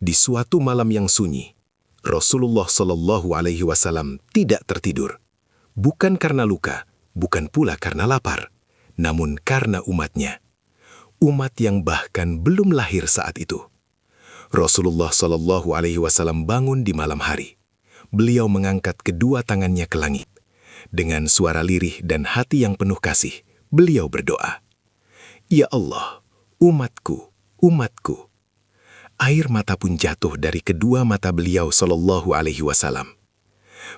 Di suatu malam yang sunyi, Rasulullah Shallallahu Alaihi Wasallam tidak tertidur. Bukan karena luka, bukan pula karena lapar, namun karena umatnya. Umat yang bahkan belum lahir saat itu. Rasulullah Shallallahu Alaihi Wasallam bangun di malam hari. Beliau mengangkat kedua tangannya ke langit. Dengan suara lirih dan hati yang penuh kasih, beliau berdoa, "Ya Allah, umatku, umatku." Air mata pun jatuh dari kedua mata beliau Shallallahu Alaihi Wasallam.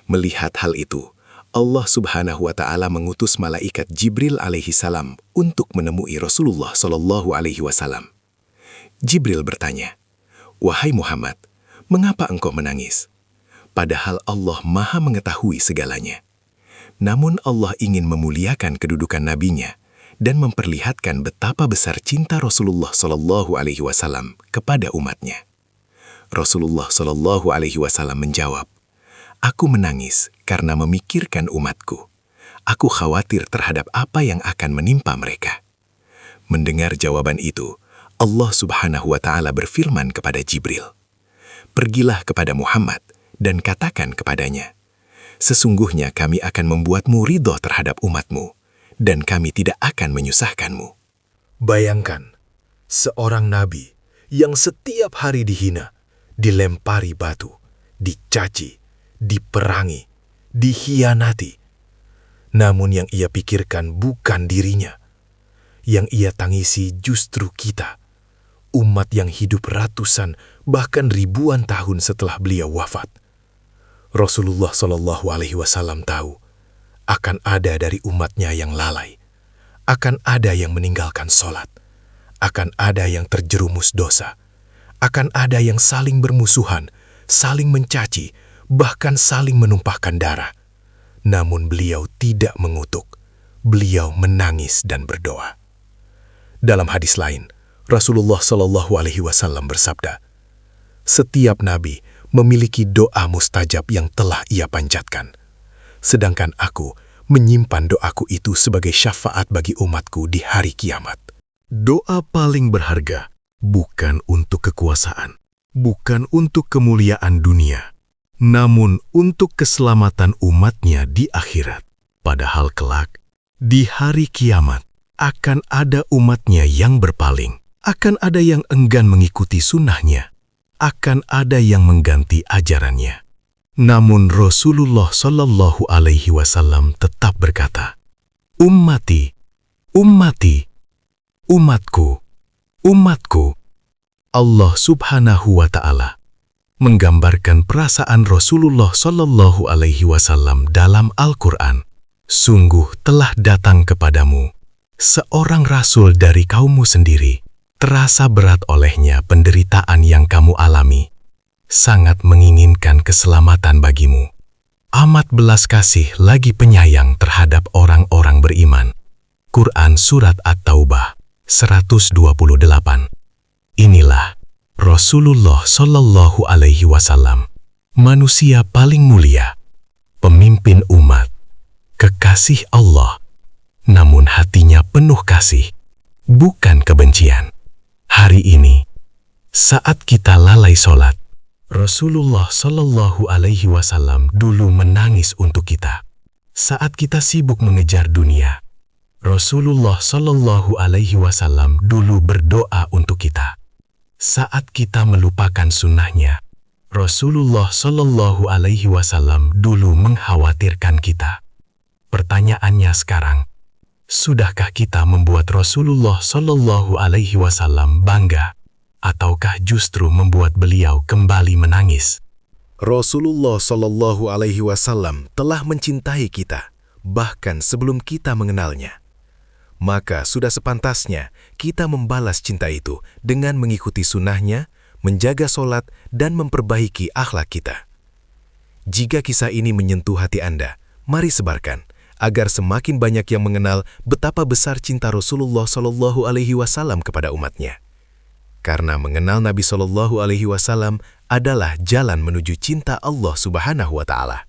Melihat hal itu, Allah Subhanahu wa Ta'ala mengutus malaikat Jibril alaihi salam untuk menemui Rasulullah Shallallahu Alaihi Wasallam. Jibril bertanya, "Wahai Muhammad, mengapa engkau menangis?" Padahal Allah Maha mengetahui segalanya. Namun Allah ingin memuliakan kedudukan nabinya dan memperlihatkan betapa besar cinta Rasulullah Shallallahu Alaihi Wasallam kepada umatnya. Rasulullah Shallallahu Alaihi Wasallam menjawab, "Aku menangis karena memikirkan umatku. Aku khawatir terhadap apa yang akan menimpa mereka." Mendengar jawaban itu, Allah Subhanahu wa Ta'ala berfirman kepada Jibril, "Pergilah kepada Muhammad dan katakan kepadanya, sesungguhnya kami akan membuatmu ridho terhadap umatmu, dan kami tidak akan menyusahkanmu." Bayangkan, seorang nabi yang setiap hari dihina, dilempari batu, dicaci, diperangi, dikhianati. Namun yang ia pikirkan bukan dirinya. Yang ia tangisi justru kita, umat yang hidup ratusan bahkan ribuan tahun setelah beliau wafat. Rasulullah Shallallahu Alaihi Wasallam tahu akan ada dari umatnya yang lalai, akan ada yang meninggalkan sholat, akan ada yang terjerumus dosa, akan ada yang saling bermusuhan, saling mencaci, bahkan saling menumpahkan darah. Namun beliau tidak mengutuk, beliau menangis dan berdoa. Dalam hadis lain, Rasulullah Shallallahu Alaihi Wasallam bersabda, "Setiap nabi memiliki doa mustajab yang telah ia panjatkan. Sedangkan aku menyimpan doaku itu sebagai syafaat bagi umatku di hari kiamat." Doa paling berharga bukan untuk kekuasaan, bukan untuk kemuliaan dunia, namun untuk keselamatan umatnya di akhirat. Padahal kelak, di hari kiamat, akan ada umatnya yang berpaling, akan ada yang enggan mengikuti sunnahnya, akan ada yang mengganti ajarannya. Namun Rasulullah Shallallahu Alaihi Wasallam tetap berkata, "Ummati, ummati, umatku, umatku." Allah Subhanahu wa Ta'ala menggambarkan perasaan Rasulullah Shallallahu Alaihi Wasallam dalam Al-Quran. "Sungguh telah datang kepadamu seorang rasul dari kaummu sendiri. Terasa berat olehnya penderitaan yang kamu alami. Sangat menginginkan keselamatan bagimu. Amat belas kasih lagi penyayang terhadap orang-orang beriman." Quran Surat At-Taubah 128. Inilah Rasulullah Shallallahu Alaihi Wasallam, manusia paling mulia, pemimpin umat, kekasih Allah, namun hatinya penuh kasih, bukan kebencian. Hari ini, saat kita lalai sholat, Rasulullah Shallallahu Alaihi Wasallam dulu menangis untuk kita. Saat kita sibuk mengejar dunia, Rasulullah Shallallahu Alaihi Wasallam dulu berdoa untuk kita. Saat kita melupakan sunnahnya, Rasulullah Shallallahu Alaihi Wasallam dulu mengkhawatirkan kita. Pertanyaannya sekarang, sudahkah kita membuat Rasulullah Shallallahu Alaihi Wasallam bangga, ataukah justru membuat beliau kembali menangis? Rasulullah Shallallahu Alaihi Wasallam telah mencintai kita, bahkan sebelum kita mengenalnya. Maka sudah sepantasnya kita membalas cinta itu dengan mengikuti sunnahnya, menjaga sholat, dan memperbaiki akhlak kita. Jika kisah ini menyentuh hati Anda, mari sebarkan, agar semakin banyak yang mengenal betapa besar cinta Rasulullah Shallallahu Alaihi Wasallam kepada umatnya. Karena mengenal Nabi Shallallahu Alaihi Wasallam adalah jalan menuju cinta Allah Subhanahu wa Ta'ala.